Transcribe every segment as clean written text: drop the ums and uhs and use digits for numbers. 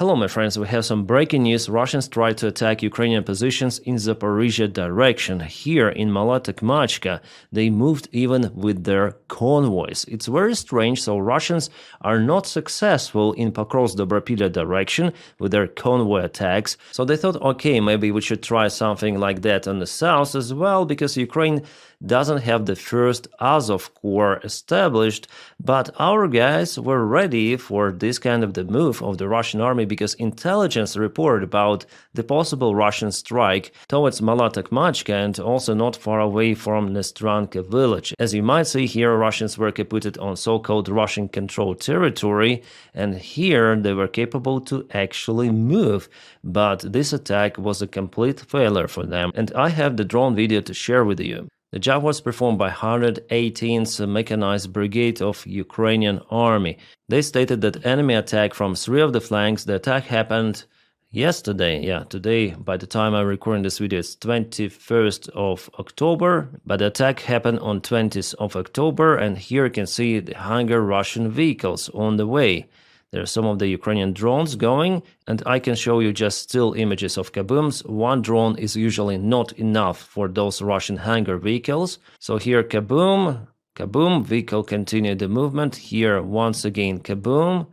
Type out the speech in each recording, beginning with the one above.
Hello my friends, we have some breaking news. Russians tried to attack Ukrainian positions in Zaporizhzhia direction. Here in Mala-Takhmachka, they moved even with their convoys. It's very strange, so Russians are not successful in Pokrovsk-Dobropilya direction with their convoy attacks. So they thought, okay, maybe we should try something like that on the south as well, because Ukraine doesn't have the first Azov Corps established, but our guys were ready for this kind of the move of the Russian army because intelligence reported about the possible Russian strike towards Mala-Takhmachka and also not far away from Nestranka village. As you might see here, Russians were captured on so-called Russian-controlled territory, and here they were capable to actually move, but this attack was a complete failure for them, and I have the drone video to share with you. The job was performed by 118th Mechanized Brigade of Ukrainian Army. They stated that enemy attack from 3 of the flanks. The attack happened yesterday. Yeah, today, by the time I'm recording this video, it's 21st of October. But the attack happened on 20th of October, and here you can see the Hunger Russian vehicles on the way. There are some of the Ukrainian drones going, and I can show you just still images of kabooms. One drone is usually not enough for those Russian hangar vehicles. So here kaboom, kaboom, vehicle continued the movement. Here once again kaboom,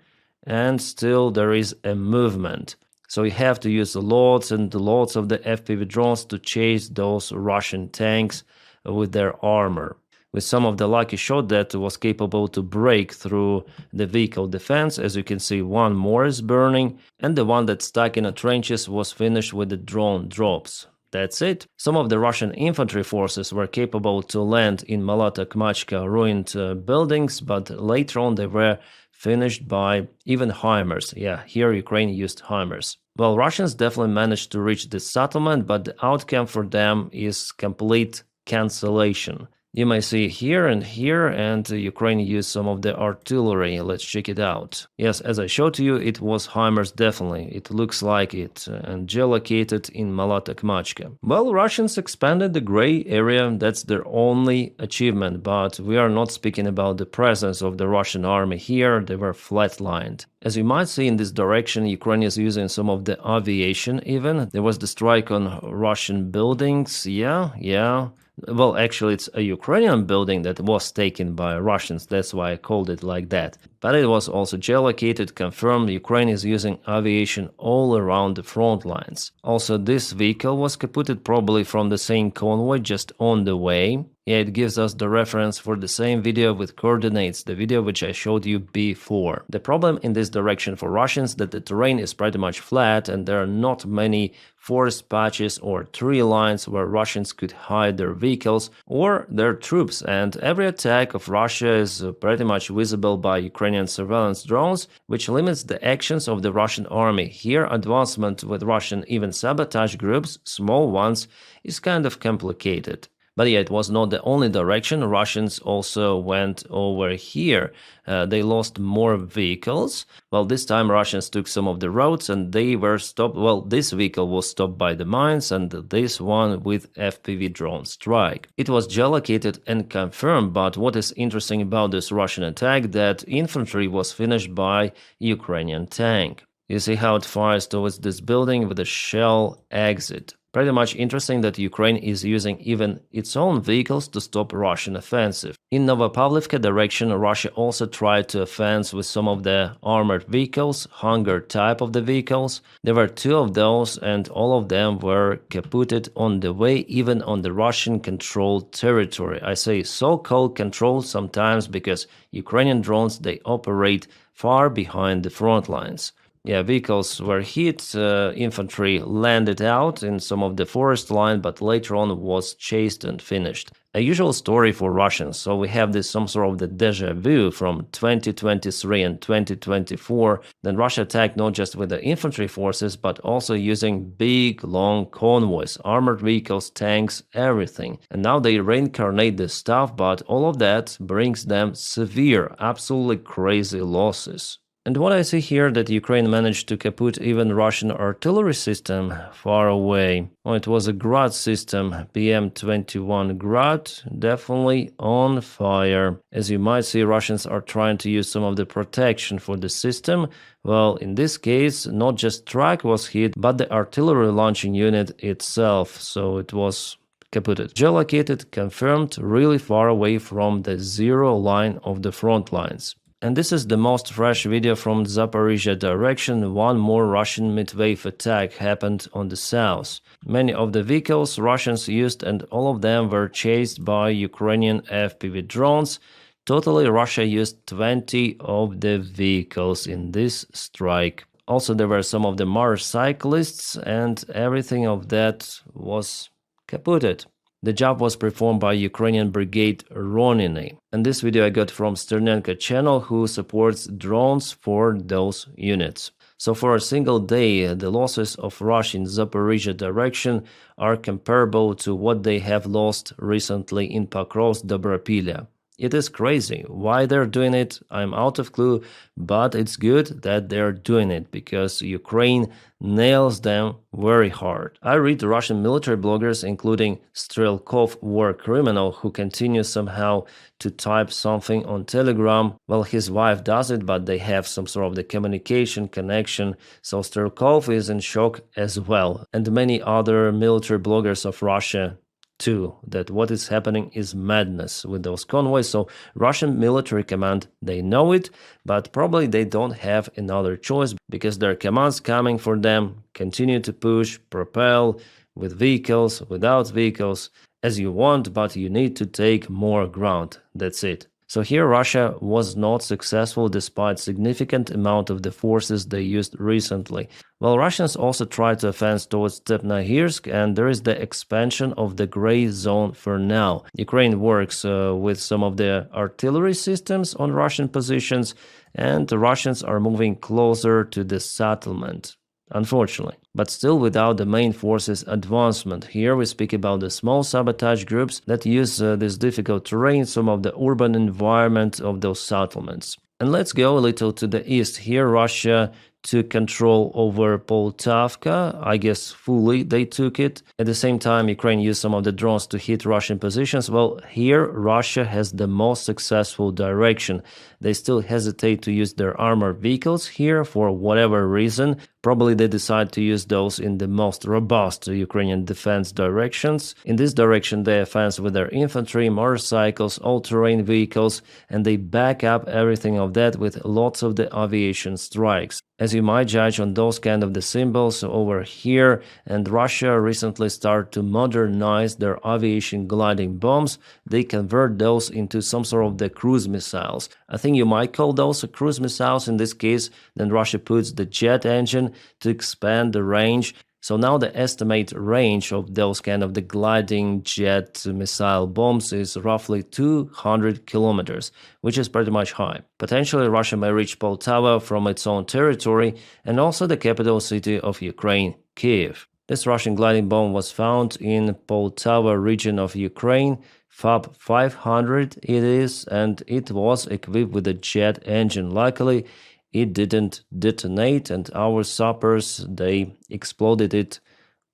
and still there is a movement. So you have to use lots and lots of the FPV drones to chase those Russian tanks with their armor. With some of the lucky shot that was capable to break through the vehicle defense. As you can see, one more is burning, and the one that stuck in the trenches was finished with the drone drops. That's it. Some of the Russian infantry forces were capable to land in Mala-Takhmachka ruined buildings, but later on they were finished by even HIMARS. Yeah, here Ukraine used HIMARS. Well, Russians definitely managed to reach this settlement, but the outcome for them is complete cancellation. You may see here, and Ukraine used some of the artillery. Let's check it out. Yes, as I showed to you, it was HIMARS definitely. It looks like it, and geolocated in Mala-Takhmachka. Well, Russians expanded the gray area. That's their only achievement, but we are not speaking about the presence of the Russian army here. They were flatlined. As you might see in this direction, Ukraine is using some of the aviation even. There was the strike on Russian buildings. Yeah. Well, actually, it's a Ukrainian building that was taken by Russians, that's why I called it like that. But it was also geolocated, confirmed Ukraine is using aviation all around the front lines. Also, this vehicle was captured probably from the same convoy just on the way. Yeah, it gives us the reference for the same video with coordinates, the video which I showed you before. The problem in this direction for Russians that the terrain is pretty much flat and there are not many forest patches or tree lines where Russians could hide their vehicles or their troops, and every attack of Russia is pretty much visible by Ukrainian surveillance drones, which limits the actions of the Russian army. Here, advancement with Russian even sabotage groups, small ones, is kind of complicated. But yeah, it was not the only direction. Russians also went over here. They lost more vehicles. Well, this time Russians took some of the roads and they were stopped. Well, this vehicle was stopped by the mines and this one with FPV drone strike. It was geolocated and confirmed, but what is interesting about this Russian attack that infantry was finished by Ukrainian tank. You see how it fires towards this building with a shell exit. Pretty much interesting that Ukraine is using even its own vehicles to stop Russian offensive. In Novopavlivka direction, Russia also tried to offense with some of the armored vehicles, Hunger type of the vehicles. There were 2 of those and all of them were captured on the way, even on the Russian-controlled territory. I say so-called controlled sometimes because Ukrainian drones, they operate far behind the front lines. Yeah, vehicles were hit, infantry landed out in some of the forest line, but later on was chased and finished. A usual story for Russians, so we have this some sort of the deja vu from 2023 and 2024. Then Russia attacked not just with the infantry forces, but also using big, long convoys, armored vehicles, tanks, everything. And now they reincarnate this stuff, but all of that brings them severe, absolutely crazy losses. And what I see here that Ukraine managed to kaput even Russian artillery system far away. Oh, it was a Grad system, PM-21 Grad, definitely on fire. As you might see, Russians are trying to use some of the protection for the system. Well, in this case, not just track was hit, but the artillery launching unit itself, so it was kaputted. Geolocated, confirmed, really far away from the zero line of the front lines. And this is the most fresh video from Zaporizhzhia direction. One more Russian midwave attack happened on the south. Many of the vehicles Russians used and all of them were chased by Ukrainian FPV drones. Totally, Russia used 20 of the vehicles in this strike. Also, there were some of the motorcyclists and everything of that was kaputted. The job was performed by Ukrainian Brigade Roniny. And this video I got from Sternenko channel, who supports drones for those units. So for a single day, the losses of Russia in Zaporizhzhia direction are comparable to what they have lost recently in Pokrovsk-Dobropilya. It is crazy. Why they're doing it, I'm out of clue, but it's good that they're doing it because Ukraine nails them very hard. I read Russian military bloggers, including Strelkov, war criminal, who continues somehow to type something on Telegram. Well, his wife does it, but they have some sort of the communication connection. So Strelkov is in shock as well. And many other military bloggers of Russia too, that what is happening is madness with those convoys. So Russian military command, they know it, but probably they don't have another choice because their commands coming for them continue to push, propel with vehicles, without vehicles, as you want, but you need to take more ground. That's it. So here Russia was not successful despite significant amount of the forces they used recently. Well, Russians also tried to advance towards Stepnohirsk, and there is the expansion of the gray zone for now. Ukraine works with some of the artillery systems on Russian positions, and the Russians are moving closer to the settlement. Unfortunately, but still without the main forces advancement. Here we speak about the small sabotage groups that use this difficult terrain, some of the urban environment of those settlements. And let's go a little to the east. Here Russia took control over Poltavka. I guess fully they took it. At the same time, Ukraine used some of the drones to hit Russian positions. Well, here Russia has the most successful direction. They still hesitate to use their armored vehicles here for whatever reason. Probably they decide to use those in the most robust Ukrainian defense directions. In this direction, they advance with their infantry, motorcycles, all-terrain vehicles, and they back up everything of that with lots of the aviation strikes. As you might judge on those kind of the symbols over here, and Russia recently started to modernize their aviation gliding bombs. They convert those into some sort of the cruise missiles. I think you might call those cruise missiles in this case. Then Russia puts the jet engine to expand the range. So now the estimate range of those kind of the gliding jet missile bombs is roughly 200 kilometers, which is pretty much high. Potentially Russia may reach Poltava from its own territory and also the capital city of Ukraine, Kiev. This Russian gliding bomb was found in Poltava region of Ukraine, FAB 500 it is, and it was equipped with a jet engine. Luckily, it didn't detonate, and our sappers, they exploded it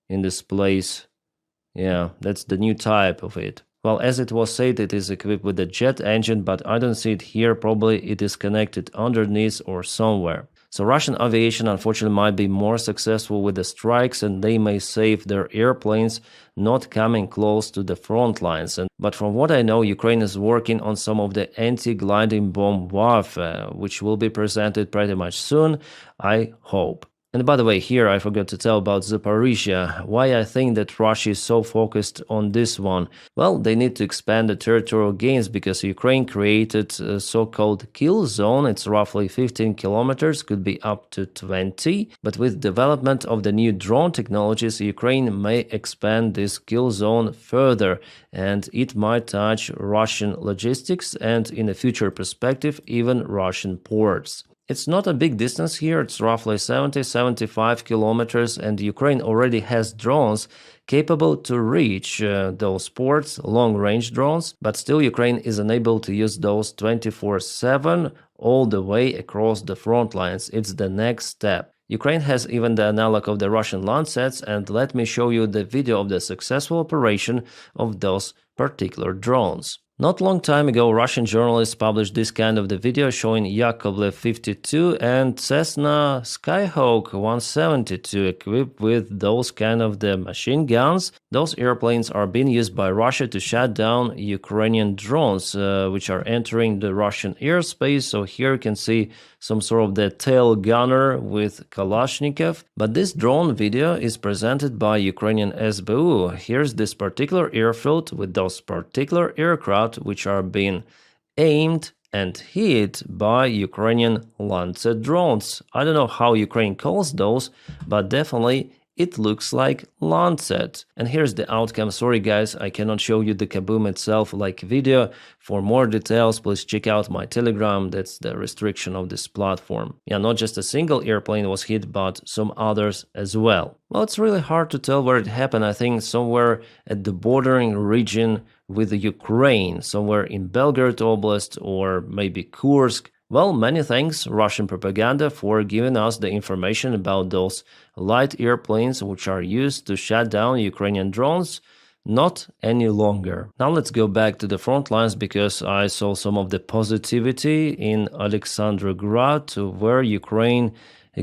in this place. Yeah, that's the new type of it. Well, as it was said, it is equipped with a jet engine, but I don't see it here. Probably it is connected underneath or somewhere. So Russian aviation unfortunately might be more successful with the strikes, and they may save their airplanes not coming close to the front lines. But from what I know, Ukraine is working on some of the anti-gliding bomb warfare, which will be presented pretty much soon, I hope. And by the way, here I forgot to tell about Zaporizhzhia, why I think that Russia is so focused on this one. Well, they need to expand the territorial gains because Ukraine created a so-called kill zone. It's roughly 15 kilometers, could be up to 20. But with development of the new drone technologies, Ukraine may expand this kill zone further, and it might touch Russian logistics and, in a future perspective, even Russian ports. It's not a big distance here, it's roughly 70-75 kilometers, and Ukraine already has drones capable to reach those ports, long-range drones, but still Ukraine is unable to use those 24/7 all the way across the front lines. It's the next step. Ukraine has even the analog of the Russian Lancets, and let me show you the video of the successful operation of those particular drones. Not long time ago, Russian journalists published this kind of the video showing Yakovlev 52 and Cessna Skyhawk 172 equipped with those kind of the machine guns. Those airplanes are being used by Russia to shut down Ukrainian drones, which are entering the Russian airspace. So here you can see some sort of the tail gunner with Kalashnikov. But this drone video is presented by Ukrainian SBU. Here's this particular airfield with those particular aircraft which are being aimed and hit by Ukrainian Lancet drones. I don't know how Ukraine calls those, but definitely it looks like Lancet. And here's the outcome. Sorry guys, I cannot show you the kaboom itself like video. For more details, please check out my Telegram. That's the restriction of this platform. Yeah, not just a single airplane was hit, but some others as well. Well, it's really hard to tell where it happened. I think somewhere at the bordering region with Ukraine, somewhere in Belgorod Oblast or maybe Kursk. Well, many thanks, Russian propaganda, for giving us the information about those light airplanes which are used to shut down Ukrainian drones. Not any longer. Now let's go back to the front lines because I saw some of the positivity in Alexandrograd, where Ukraine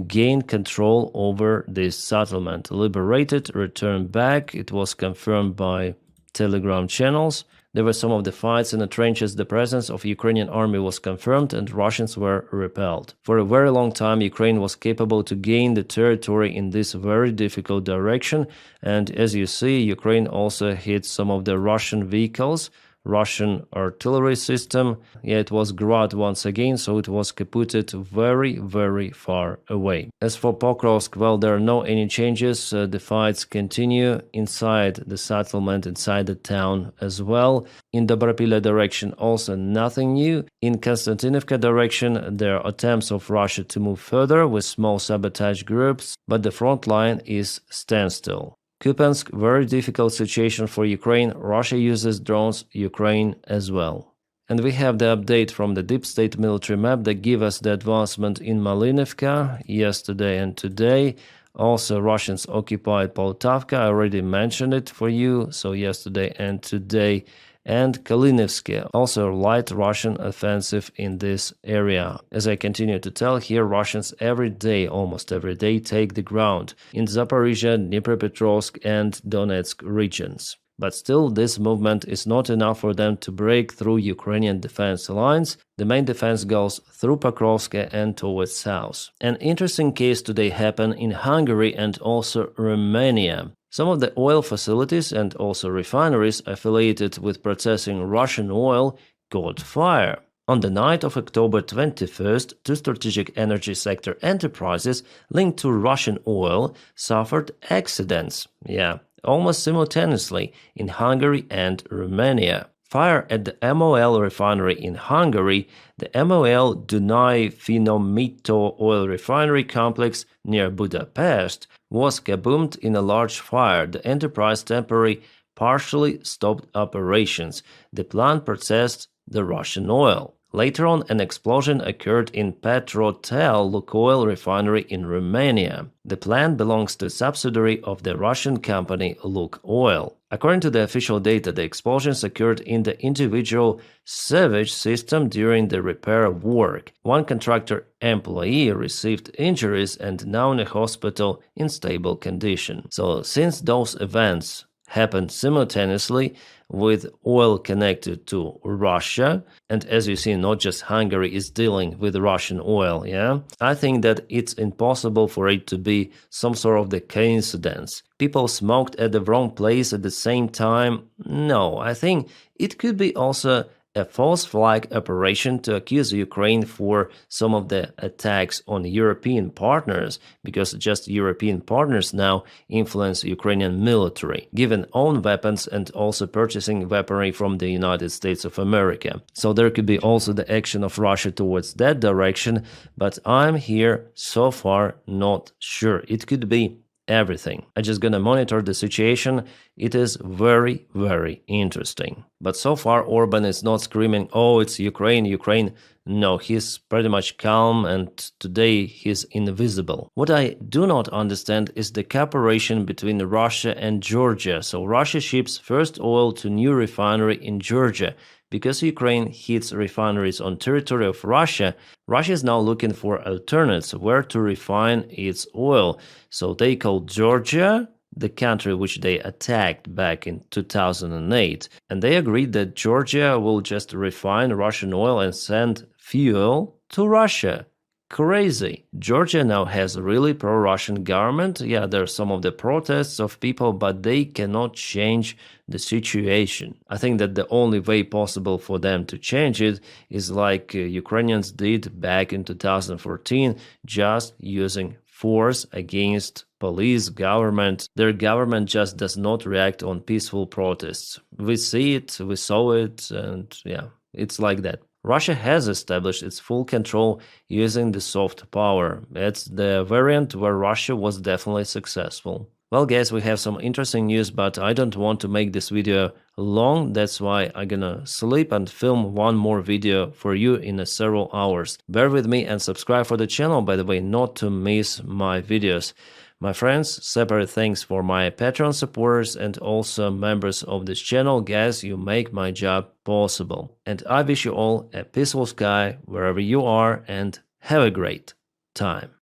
gained control over this settlement. Liberated, returned back. It was confirmed by Telegram channels. There were some of the fights in the trenches. The presence of Ukrainian army was confirmed and Russians were repelled. For a very long time, Ukraine was capable to gain the territory in this very difficult direction. And as you see, Ukraine also hit some of the Russian vehicles, Russian artillery system. Yeah, it was Grad once again, so it was kaputted very, very far away. As for Pokrovsk, well, there are no any changes. The fights continue inside the settlement, inside the town as well. In Dobropilya direction, also nothing new. In Konstantinovka direction, there are attempts of Russia to move further with small sabotage groups, but the front line is standstill. Kupiansk, very difficult situation for Ukraine. Russia uses drones, Ukraine as well. And we have the update from the deep state military map that give us the advancement in Malinivka yesterday and today. Also, Russians occupied Poltavka. I already mentioned it for you. So yesterday and today. And Kalinivsky, also light Russian offensive in this area. As I continue to tell here, Russians every day, almost every day, take the ground in Zaporizhzhia, Dnipropetrovsk and Donetsk regions. But still, this movement is not enough for them to break through Ukrainian defense lines. The main defense goes through Pokrovsk and towards south. An interesting case today happened in Hungary and also Romania. Some of the oil facilities and also refineries affiliated with processing Russian oil caught fire. On the night of October 21st, two strategic energy sector enterprises linked to Russian oil suffered accidents. Yeah, almost simultaneously in Hungary and Romania. Fire at the MOL refinery in Hungary, the MOL Dunai Finomito oil refinery complex near Budapest, was kaboomed in a large fire. The enterprise temporarily partially stopped operations. The plant processed the Russian oil. Later on, an explosion occurred in Petrotel Lukoil refinery in Romania. The plant belongs to a subsidiary of the Russian company Lukoil. According to the official data, the explosions occurred in the individual sewage system during the repair work. One contractor employee received injuries and now in a hospital in stable condition. So, since those events happened simultaneously with oil connected to Russia, and as you see, not just Hungary is dealing with Russian oil, yeah? I think that it's impossible for it to be some sort of the coincidence. People smoked at the wrong place at the same time. No, I think it could be also a false flag operation to accuse Ukraine for some of the attacks on European partners, because just European partners now influence Ukrainian military, giving own weapons and also purchasing weaponry from the United States of America. So there could be also the action of Russia towards that direction, but I'm here so far not sure. It could be everything. I'm just gonna monitor the situation. It is very, very interesting. But so far, Orban is not screaming, oh, it's Ukraine, Ukraine. No, he's pretty much calm, and today he's invisible. What I do not understand is the cooperation between Russia and Georgia. So Russia ships first oil to new refinery in Georgia. Because Ukraine hits refineries on territory of Russia, Russia is now looking for alternates where to refine its oil. So they called Georgia, the country which they attacked back in 2008, and they agreed that Georgia will just refine Russian oil and send fuel to Russia. Crazy. Georgia now has a really pro-Russian government. Yeah, there are some of the protests of people, but they cannot change the situation. I think that the only way possible for them to change it is like Ukrainians did back in 2014, just using force against police, government. Their government just does not react on peaceful protests. We see it, we saw it, and yeah, it's like that. Russia has established its full control using the soft power. It's the variant where Russia was definitely successful. Well, guys, we have some interesting news, but I don't want to make this video long. That's why I'm gonna sleep and film one more video for you in several hours. Bear with me and subscribe for the channel, by the way, not to miss my videos. My friends, separate thanks for my Patreon supporters and also members of this channel. Guys, you make my job possible. And I wish you all a peaceful sky wherever you are, and have a great time.